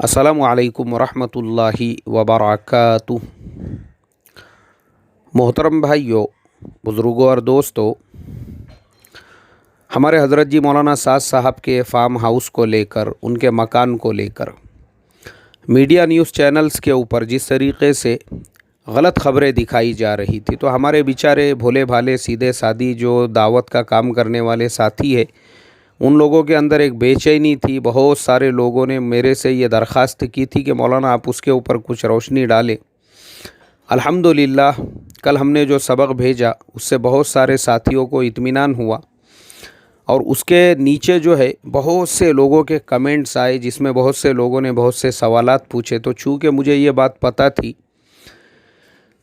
अस्सलामु अलैकुम वरहमतुल्लाहि वबरकातुह। मोहतरम भाइयों, बुज़ुर्गों और दोस्तों, हमारे हज़रत जी मौलाना साद साहब के फार्म हाउस को लेकर, उनके मकान को लेकर मीडिया न्यूज़ चैनल्स के ऊपर जिस तरीक़े से गलत ख़बरें दिखाई जा रही थी, तो हमारे बेचारे भोले भाले सीधे सादी जो दावत का काम करने वाले साथी है, उन लोगों के अंदर एक बेचैनी थी। बहुत सारे लोगों ने मेरे से ये दरख्वास्त की थी कि मौलाना आप उसके ऊपर कुछ रोशनी डालें। अल्हम्दुलिल्लाह कल हमने जो सबक भेजा उससे बहुत सारे साथियों को इत्मीनान हुआ और उसके नीचे जो है बहुत से लोगों के कमेंट्स आए, जिसमें बहुत से लोगों ने बहुत से सवालात पूछे। तो चूँकि मुझे ये बात पता थी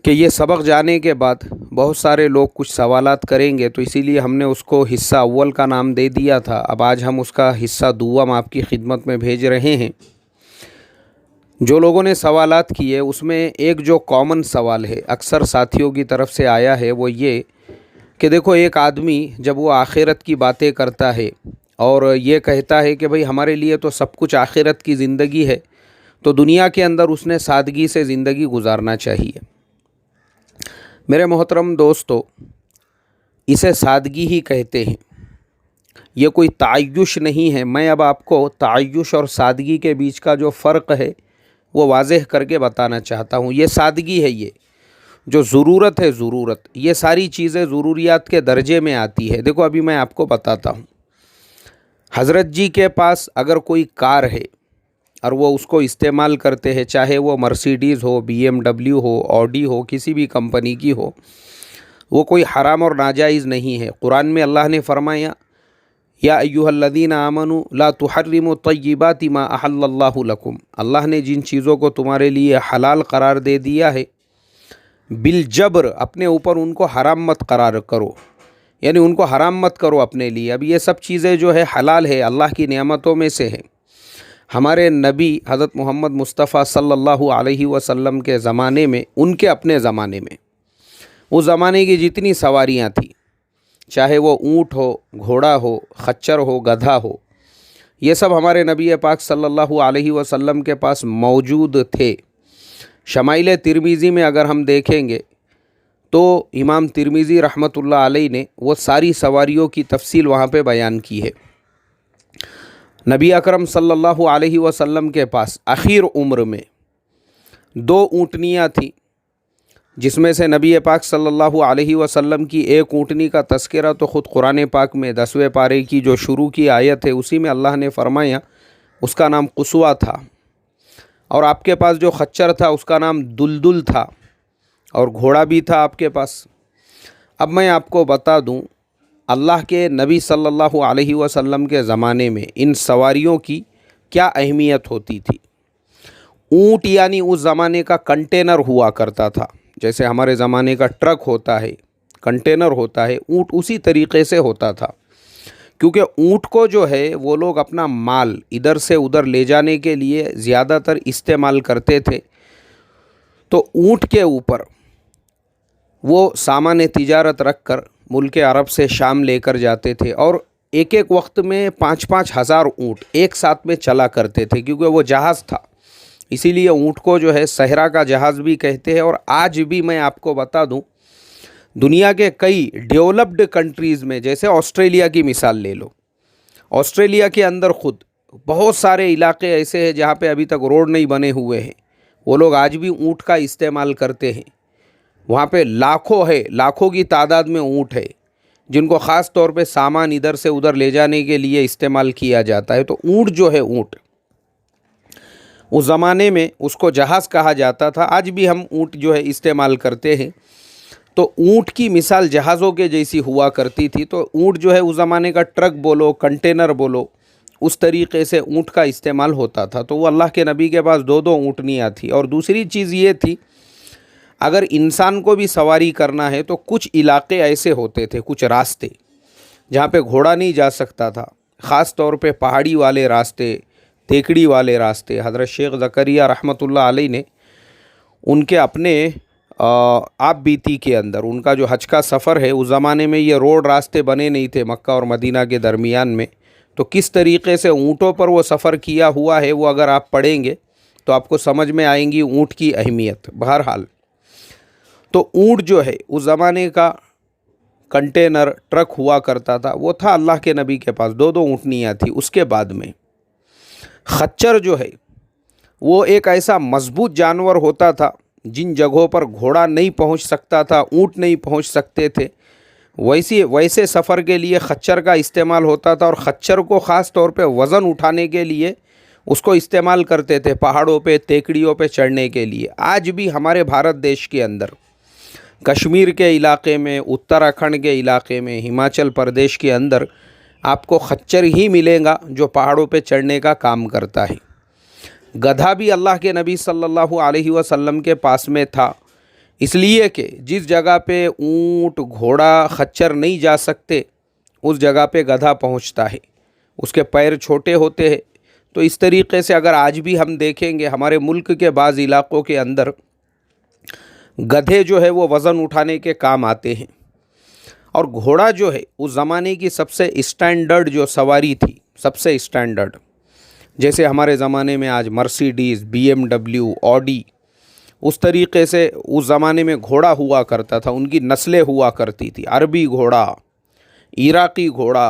कि ये सबक जाने के बाद बहुत सारे लोग कुछ सवालात करेंगे, तो इसीलिए हमने उसको हिस्सा अव्वल का नाम दे दिया था। अब आज हम उसका हिस्सा दुव्वम आपकी खिदमत में भेज रहे हैं। जो लोगों ने सवालात किए उसमें एक जो कॉमन सवाल है, अक्सर साथियों की तरफ से आया है, वो ये कि देखो, एक आदमी जब वो आखिरत की बातें करता है और ये कहता है कि भाई हमारे लिए तो सब कुछ आखिरत की ज़िंदगी है, तो दुनिया के अंदर उसने सादगी से ज़िंदगी गुजारना चाहिए। मेरे मोहतरम दोस्तों, इसे सादगी ही कहते हैं, ये कोई तायुश नहीं है। मैं अब आपको तायुश और सादगी के बीच का जो फ़र्क है वो वाज़ेह करके बताना चाहता हूँ। ये सादगी है, ये जो ज़रूरत है, ज़रूरत, ये सारी चीज़ें ज़रूरियात के दर्जे में आती है। देखो, अभी मैं आपको बताता हूँ, हज़रत जी के पास अगर कोई कार है और वो उसको इस्तेमाल करते हैं, चाहे वो मर्सिडीज़ हो, BMW हो, ऑडी हो, किसी भी कंपनी की हो, वो कोई हराम और नाजायज़ नहीं है। कुरान में अल्लाह ने फरमाया, या अय्युहल्लज़ीना आमनू ला तुहर्रिमू तय्यिबाति मा अहल्लल्लाहु लकुम। अल्लाह ने जिन चीज़ों को तुम्हारे लिए हलाल करार दे दिया है, बिल जबर, अपने ऊपर उनको हराम मत करार करो, यानी उनको हराम मत करो अपने लिए। अब ये सब चीज़ें जो है हलाल है, अल्लाह की नेमतों में से है। हमारे नबी हज़रत मोहम्मद मुस्तफ़ा सल्लल्लाहु अलैहि वसल्लम के ज़माने में, उनके अपने ज़माने में, उस ज़माने की जितनी सवारियाँ थी, चाहे वो ऊँट हो, घोड़ा हो, खच्चर हो, गधा हो, ये सब हमारे नबी पाक सल्लल्लाहु अलैहि वसल्लम के पास मौजूद थे। शमाइल तिरमिज़ी में अगर हम देखेंगे तो इमाम तिरमिज़ी रहमतुल्लाह अलैह ने वो सारी सवारियों की तफसील वहाँ पे बयान की है। नबी अकरम सल्लल्लाहु अलैहि वसल्लम के पास आखिर उम्र में 2 ऊँटनियाँ थीं, जिसमें से नबी पाक सल्लल्लाहु अलैहि वसल्लम की एक ऊँटनी का तज़किरा तो ख़ुद कुरान पाक में 10वें पारे की जो शुरू की आयत है उसी में अल्लाह ने फरमाया, उसका नाम कुसवा था। और आपके पास जो खच्चर था उसका नाम दुलदुल था, और घोड़ा भी था आपके पास। अब मैं आपको बता दूं, अल्लाह के नबी सल्लल्लाहु अलैहि वसल्लम के ज़माने में इन सवारियों की क्या अहमियत होती थी। ऊँट यानी उस ज़माने का कंटेनर हुआ करता था, जैसे हमारे ज़माने का ट्रक होता है, कंटेनर होता है, ऊँट उसी तरीक़े से होता था। क्योंकि ऊँट को जो है वो लोग अपना माल इधर से उधर ले जाने के लिए ज़्यादातर इस्तेमाल करते थे। तो ऊँट के ऊपर वो सामान तिजारत रख कर मुल्क अरब से शाम लेकर जाते थे, और एक एक वक्त में 5-5 हज़ार ऊँट एक साथ में चला करते थे, क्योंकि वो जहाज़ था। इसीलिए ऊँट को जो है सहरा का जहाज़ भी कहते हैं। और आज भी मैं आपको बता दूं, दुनिया के कई डेवलप्ड कंट्रीज़ में, जैसे ऑस्ट्रेलिया की मिसाल ले लो, ऑस्ट्रेलिया के अंदर ख़ुद बहुत सारे इलाके ऐसे हैं जहाँ पे अभी तक रोड नहीं बने हुए हैं, वो लोग आज भी ऊँट का इस्तेमाल करते हैं। वहाँ पे लाखों की तादाद में ऊँट है, जिनको ख़ास तौर पे सामान इधर से उधर ले जाने के लिए इस्तेमाल किया जाता है। तो ऊँट जो है, ऊँट उस ज़माने में उसको जहाज़ कहा जाता था। आज भी हम ऊँट जो है इस्तेमाल करते हैं। तो ऊँट की मिसाल जहाज़ों के जैसी हुआ करती थी। तो ऊँट जो है उस ज़माने का ट्रक बोलो, कंटेनर बोलो, उस तरीक़े से ऊँट का इस्तेमाल होता था। तो वो अल्लाह के नबी के पास 2-2 ऊँटनियाँ थी। और दूसरी चीज़ ये थी, अगर इंसान को भी सवारी करना है तो कुछ इलाके ऐसे होते थे, कुछ रास्ते जहाँ पे घोड़ा नहीं जा सकता था, ख़ास तौर पे पहाड़ी वाले रास्ते, टेकड़ी वाले रास्ते। हज़रत शेख ज़करिया रहमतुल्लाह अलैह ने उनके अपने आप बीती के अंदर, उनका जो हज का सफ़र है, उस ज़माने में ये रोड रास्ते बने नहीं थे मक्का और मदीना के दरमियान में। तो किस तरीक़े से ऊँटों पर वो सफ़र किया हुआ है वो अगर आप पढ़ेंगे تو آپ کو سمجھ میں آئیں گی اونٹ کی اہمیت۔ بہرحال تو اونٹ جو ہے اس زمانے کا کنٹینر ٹرک ہوا کرتا تھا، وہ تھا اللہ کے نبی کے پاس، 2 اونٹنیاں تھیں۔ اس کے بعد میں خچر جو ہے وہ ایک ایسا مضبوط جانور ہوتا تھا جن جگہوں پر گھوڑا نہیں پہنچ سکتا تھا، اونٹ نہیں پہنچ سکتے تھے، ویسے سفر کے لیے خچر کا استعمال ہوتا تھا، اور خچر کو خاص طور پہ وزن اٹھانے کے لیے اس کو استعمال کرتے تھے، پہاڑوں پہ تیکڑیوں پہ چڑھنے کے لیے۔ آج بھی ہمارے بھارت دیش کے اندر کشمیر کے علاقے میں، اتراکھنڈ کے علاقے میں، ہماچل پردیش کے اندر آپ کو خچر ہی ملے گا جو پہاڑوں پہ چڑھنے کا کام کرتا ہے۔ گدھا بھی اللہ کے نبی صلی اللہ علیہ وسلم کے پاس میں تھا، اس لیے کہ جس جگہ پہ اونٹ، گھوڑا، خچر نہیں جا سکتے اس جگہ پہ گدھا پہنچتا ہے، اس کے پیر چھوٹے ہوتے ہیں۔ تو اس طریقے سے اگر آج بھی ہم دیکھیں گے ہمارے ملک کے بعض علاقوں کے اندر گدھے جو ہے وہ وزن اٹھانے کے کام آتے ہیں، اور گھوڑا جو ہے اس زمانے کی سب سے اسٹینڈرڈ جو سواری تھی، سب سے اسٹینڈرڈ، جیسے ہمارے زمانے میں آج مرسیڈیز، BMW، آڈی، اس طریقے سے اس زمانے میں گھوڑا ہوا کرتا تھا، ان کی نسلیں ہوا کرتی تھی، عربی گھوڑا، عراقی گھوڑا،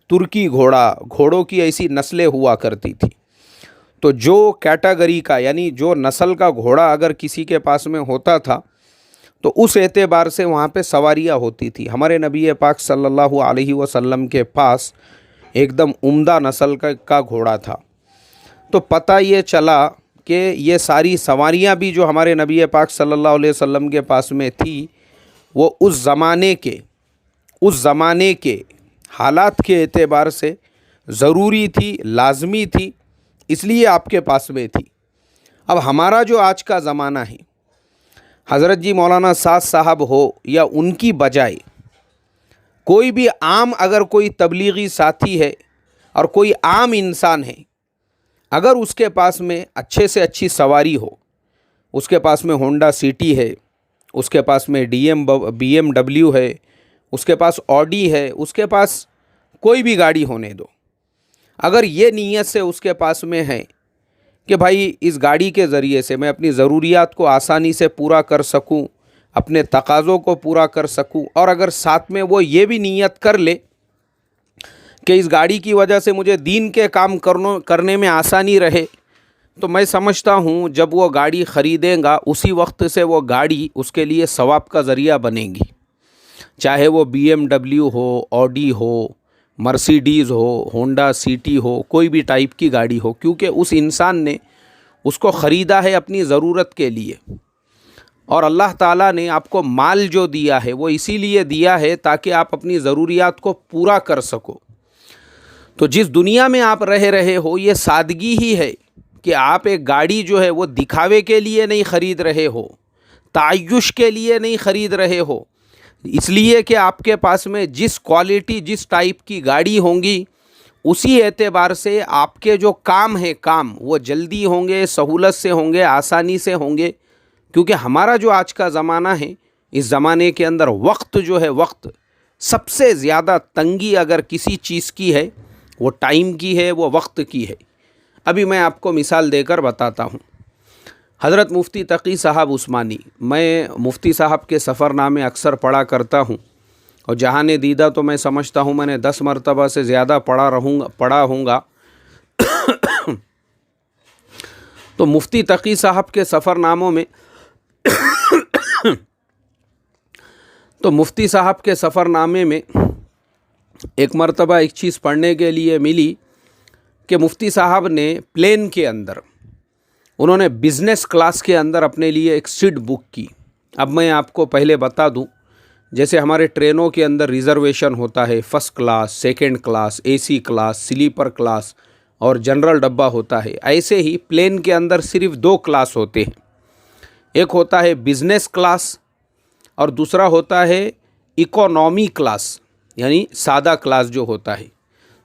ترکی گھوڑا، گھوڑوں کی ایسی نسلیں ہوا کرتی تھی۔ تو جو کیٹاگری کا یعنی جو نسل کا گھوڑا اگر کسی کے پاس میں ہوتا تھا تو اس اعتبار سے وہاں پہ سواریاں ہوتی تھی۔ ہمارے نبی پاک صلی اللہ علیہ وسلم کے پاس ایک دم عمدہ نسل کا گھوڑا تھا۔ تو پتہ یہ چلا کہ یہ ساری سواریاں بھی جو ہمارے نبی پاک صلی اللہ علیہ وسلم کے پاس میں تھی وہ اس زمانے کے حالات کے اعتبار سے ضروری تھی، لازمی تھی، اس لیے آپ کے پاس میں تھی۔ اب ہمارا جو آج کا زمانہ ہے، حضرت جی مولانا سعد صاحب ہو یا ان کی بجائے کوئی بھی عام اگر کوئی تبلیغی ساتھی ہے اور کوئی عام انسان ہے، اگر اس کے پاس میں اچھے سے اچھی سواری ہو، اس کے پاس میں ہونڈا سٹی ہے، اس کے پاس میں BMW ہے، اس کے پاس آڈی ہے، اس کے پاس کوئی بھی گاڑی ہونے دو، اگر یہ نیت سے اس کے پاس میں ہے کہ بھائی اس گاڑی کے ذریعے سے میں اپنی ضروریات کو آسانی سے پورا کر سکوں، اپنے تقاضوں کو پورا کر سکوں، اور اگر ساتھ میں وہ یہ بھی نیت کر لے کہ اس گاڑی کی وجہ سے مجھے دین کے کام کرنے میں آسانی رہے، تو میں سمجھتا ہوں جب وہ گاڑی خریدیں گا اسی وقت سے وہ گاڑی اس کے لیے ثواب کا ذریعہ بنے گی، چاہے وہ BMW ہو، آڈی ہو، مرسیڈیز ہو، ہونڈا سٹی ہو، کوئی بھی ٹائپ کی گاڑی ہو، کیونکہ اس انسان نے اس کو خریدا ہے اپنی ضرورت کے لیے۔ اور اللہ تعالیٰ نے آپ کو مال جو دیا ہے وہ اسی لیے دیا ہے تاکہ آپ اپنی ضروریات کو پورا کر سکو۔ تو جس دنیا میں آپ رہ رہے ہو یہ سادگی ہی ہے کہ آپ ایک گاڑی جو ہے وہ دکھاوے کے لیے نہیں خرید رہے ہو، تعیش کے لیے نہیں خرید رہے ہو، اس لیے کہ آپ کے پاس میں جس کوالٹی جس ٹائپ کی گاڑی ہوں گی اسی اعتبار سے آپ کے جو کام وہ جلدی ہوں گے، سہولت سے ہوں گے، آسانی سے ہوں گے، کیونکہ ہمارا جو آج کا زمانہ ہے اس زمانے کے اندر وقت جو ہے، وقت سب سے زیادہ تنگی اگر کسی چیز کی ہے وہ ٹائم کی ہے، وہ وقت کی ہے۔ ابھی میں آپ کو مثال دے کر بتاتا ہوں۔ حضرت مفتی تقی صاحب عثمانی، میں مفتی صاحب کے سفر نامے اکثر پڑھا کرتا ہوں، اور جہاں نے دیدہ تو میں سمجھتا ہوں میں نے 10 مرتبہ سے زیادہ پڑھا ہوں گا۔ تو مفتی تقی صاحب کے سفر ناموں میں تو مفتی صاحب کے سفر نامے میں ایک مرتبہ ایک چیز پڑھنے کے لیے ملی کہ مفتی صاحب نے پلین کے اندر انہوں نے بزنس کلاس کے اندر اپنے لیے ایک سیٹ بک کی۔ اب میں آپ کو پہلے بتا دوں، جیسے ہمارے ٹرینوں کے اندر ریزرویشن ہوتا ہے، first class, second class, AC class, sleeper class اور جنرل ڈبہ ہوتا ہے، ایسے ہی پلین کے اندر صرف 2 کلاس ہوتے ہیں، ایک ہوتا ہے بزنس کلاس اور دوسرا ہوتا ہے اکونومی کلاس، یعنی سادہ کلاس جو ہوتا ہے۔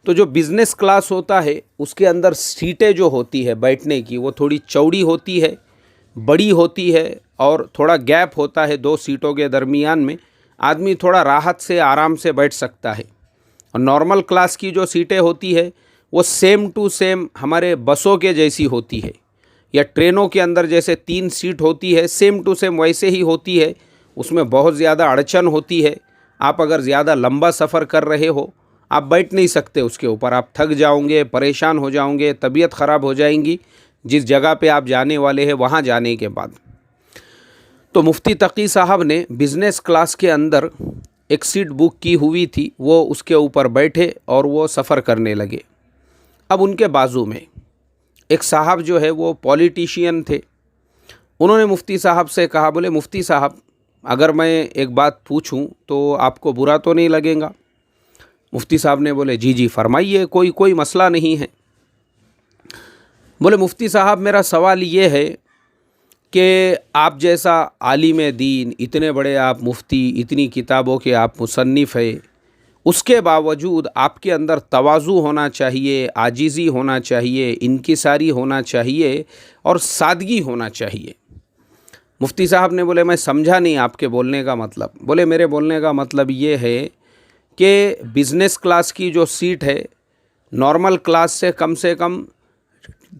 تو جو بزنس کلاس ہوتا ہے اس کے اندر سیٹیں جو ہوتی ہے بیٹھنے کی وہ تھوڑی چوڑی ہوتی ہے، بڑی ہوتی ہے، اور تھوڑا گیپ ہوتا ہے 2 سیٹوں کے درمیان میں، آدمی تھوڑا راحت سے آرام سے بیٹھ سکتا ہے۔ اور نارمل کلاس کی جو سیٹیں ہوتی ہے وہ سیم ٹو سیم ہمارے بسوں کے جیسی ہوتی ہے، یا ट्रेनों के अंदर जैसे 3 सीट होती है, सेम टू सेम वैसे ही होती है। उसमें बहुत ज़्यादा अड़चन होती है। आप अगर ज़्यादा लंबा सफ़र कर रहे हो, आप बैठ नहीं सकते उसके ऊपर, आप थक जाओगे, परेशान हो जाओगे, तबीयत ख़राब हो जाएंगी जिस जगह पे आप जाने वाले हैं वहाँ जाने के बाद। तो मुफ्ती तकी साहब ने बिज़नेस क्लास के अंदर एक सीट बुक की हुई थी, वो उसके ऊपर बैठे और वो सफ़र करने लगे। अब उनके बाजू में एक साहब जो है वो पॉलिटिशियन थे। उन्होंने मुफ्ती साहब से कहा, बोले मुफ्ती साहब अगर मैं एक बात पूछूं तो आपको बुरा तो नहीं लगेगा? मुफ्ती साहब ने बोले जी जी फरमाइए, कोई मसला नहीं है। बोले मुफ्ती साहब मेरा सवाल ये है कि आप जैसा आलिम दीन, इतने बड़े आप मुफ्ती, इतनी किताबों के आप मुसन्निफ़ है, उसके बावजूद आपके अंदर तवाज़ु होना चाहिए, आजिज़ी होना चाहिए, इनकिसारी होना चाहिए और सादगी होना चाहिए। मुफ्ती साहब ने बोले मैं समझा नहीं आपके बोलने का मतलब। बोले मेरे बोलने का मतलब ये है कि बिज़नेस क्लास की जो सीट है नॉर्मल क्लास से कम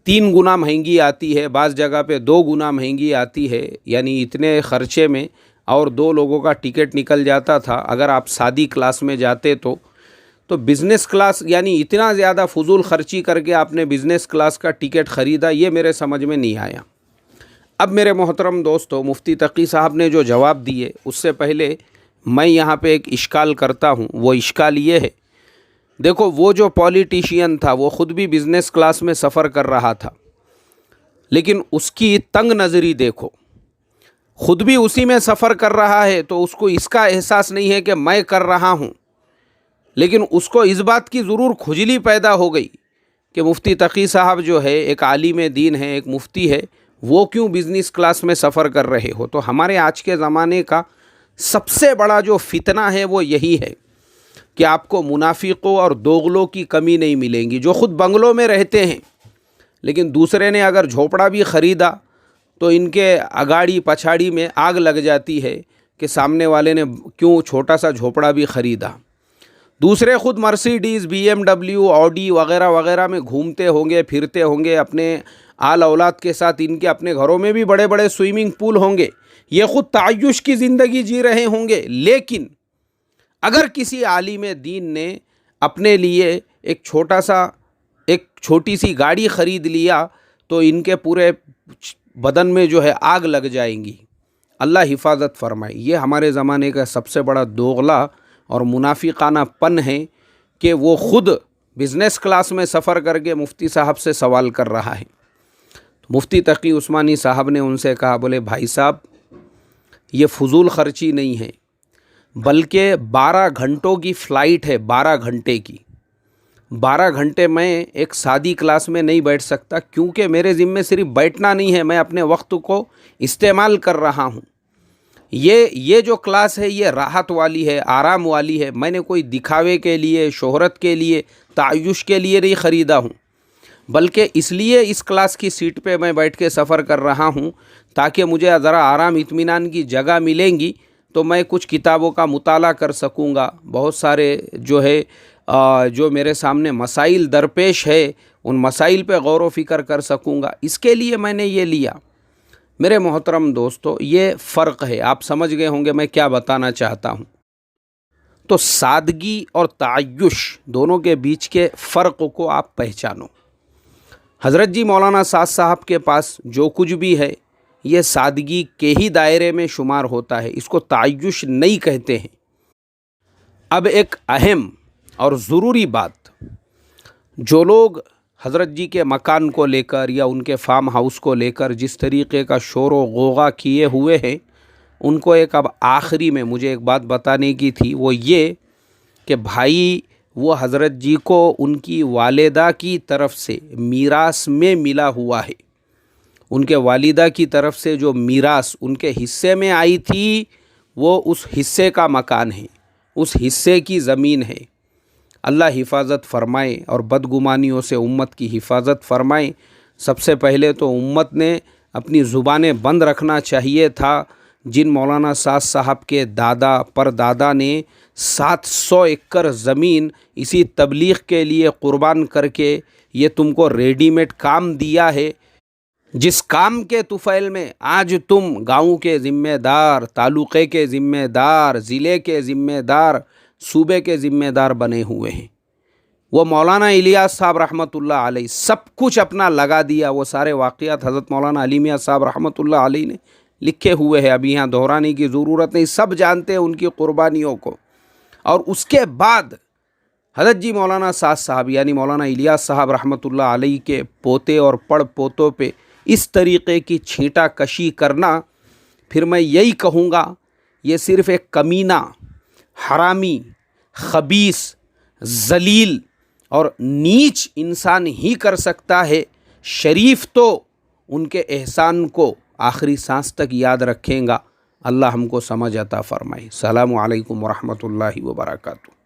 3 गुना महंगी आती है, बाज़ जगह पे 2 गुना महंगी आती है। यानी इतने ख़र्चे में और 2 लोगों का टिकट निकल जाता था अगर आप सादी क्लास में जाते तो बिज़नेस क्लास यानी इतना ज़्यादा फजूल ख़र्ची करके आपने बिज़नेस क्लास का टिकट ख़रीदा, ये मेरे समझ में नहीं आया। अब मेरे मोहतरम दोस्तों, मुफ्ती तकी साहब ने जो जवाब दिए उससे पहले मैं यहाँ पे एक इश्काल करता हूँ। वो इश्काल ये है, देखो वो जो पॉलिटिशियन था वो ख़ुद भी बिज़नेस क्लास में सफ़र कर रहा था, लेकिन उसकी तंग नज़री देखो, ख़ुद भी उसी में सफ़र कर रहा है तो उसको इसका एहसास नहीं है कि मैं कर रहा हूँ, लेकिन उसको इस बात की ज़रूर खुजली पैदा हो गई कि मुफ्ती तकी साहब जो है एक आलिम दीन है, एक मुफ्ती है, वो क्यों बिज़नेस क्लास में सफ़र कर रहे हो। तो हमारे आज के ज़माने का सबसे बड़ा जो फितना है वो यही है कि आपको मुनाफिकों और दोगलों की कमी नहीं मिलेंगी, जो ख़ुद बंगलों में रहते हैं लेकिन दूसरे ने अगर झोपड़ा भी ख़रीदा तो इनके अगाड़ी पछाड़ी में आग लग जाती है कि सामने वाले ने क्यों छोटा सा झोपड़ा भी ख़रीदा। दूसरे ख़ुद मर्सिडीज़, BMW, ऑडी वग़ैरह वग़ैरह में घूमते होंगे, फिरते होंगे अपने आल औलाद के साथ, इनके अपने घरों में भी बड़े बड़े स्विमिंग पूल होंगे, ये ख़ुद तायुश की ज़िंदगी जी रहे होंगे। लेकिन अगर किसी आलिम दीन ने अपने लिए एक छोटी सी गाड़ी ख़रीद लिया तो इनके पूरे बदन में जो है आग लग जाएंगी। अल्लाह हिफाजत फरमाए। ये हमारे ज़माने का सबसे बड़ा दोगला और मुनाफिकाना पन है कि वो ख़ुद बिज़नेस क्लास में सफ़र करके मुफ्ती साहब से सवाल कर रहा है। तो मुफ्ती तकी उस्मानी साहब ने उनसे कहा, बोले भाई साहब ये फ़ुज़ूल ख़र्ची नहीं है, बल्कि 12 घंटों की फ़्लाइट है, 12 घंटे की। 12 घंटे मैं एक सादी क्लास में नहीं बैठ सकता, क्योंकि मेरे ज़िम्मे सिर्फ बैठना नहीं है, मैं अपने वक्त को इस्तेमाल कर रहा हूँ। ये जो क्लास है ये राहत वाली है, आराम वाली है। मैंने कोई दिखावे के लिए, शोहरत के लिए, तायुश के लिए नहीं ख़रीदा हूँ, बल्कि इसलिए इस क्लास की सीट पे मैं बैठ के सफ़र कर रहा हूँ ताकि मुझे ज़रा आराम इत्मीनान की जगह मिलेंगी तो मैं कुछ किताबों का मुताला कर सकूँगा। बहुत सारे जो है जो मेरे सामने मसाइल दरपेश है उन मसाइल पे गौर व फ़िक्र कर सकूँगा, इसके लिए मैंने ये लिया। मेरे मोहतरम दोस्तों, ये फ़र्क है, आप समझ गए होंगे मैं क्या बताना चाहता हूँ। तो सादगी और तायुश दोनों के बीच के फ़र्क को आप पहचानो। हज़रत जी मौलाना साद साहब के पास जो कुछ भी है ये सादगी के ही दायरे में शुमार होता है, इसको तायुश नहीं कहते हैं। अब एक अहम और ज़रूरी बात, जो लोग हज़रत जी के मकान को लेकर या उनके फार्म हाउस को लेकर जिस तरीक़े का शोर व गोगा किए हुए हैं, उनको एक अब आखिरी में मुझे एक बात बताने की थी, वो ये कि भाई वो हज़रत जी को उनकी वालिदा की तरफ से मीरास में मिला हुआ है। उनके वालिदा की तरफ से जो मीरास उनके हिस्से में आई थी वो उस हिस्से का मकान है, उस हिस्से की ज़मीन है। अल्लाह हिफाजत फ़रमाए और बदगुमानियों से उम्मत की हिफाजत फ़रमाए। सबसे पहले तो उम्मत ने अपनी ज़ुबानें बंद रखना चाहिए था। जिन मौलाना साद साहब के दादा परदादा ने 700 एकड़ ज़मीन इसी तबलीग के लिए क़ुर्बान करके ये तुमको रेडीमेड काम दिया है, جس کام کے طفیل میں آج تم گاؤں کے ذمہ دار، تعلقے کے ذمہ دار، ضلع کے ذمہ دار، صوبے کے ذمہ دار بنے ہوئے ہیں، وہ مولانا الیاس صاحب رحمۃ اللہ علیہ سب کچھ اپنا لگا دیا۔ وہ سارے واقعات حضرت مولانا علی میاں صاحب رحمۃ اللہ علیہ نے لکھے ہوئے ہیں، ابھی یہاں دہرانے کی ضرورت نہیں، سب جانتے ہیں ان کی قربانیوں کو۔ اور اس کے بعد حضرت جی مولانا سعد صاحب یعنی مولانا الیاس صاحب رحمۃ اللہ علیہ کے پوتے اور پڑ پوتوں پہ اس طریقے کی چھینٹا کشی کرنا، پھر میں یہی کہوں گا یہ صرف ایک کمینہ، حرامی، خبیث، ذلیل اور نیچ انسان ہی کر سکتا ہے۔ شریف تو ان کے احسان کو آخری سانس تک یاد رکھیں گا۔ اللہ ہم کو سمجھ عطا فرمائے۔ السلام علیکم ورحمۃ اللہ وبرکاتہ۔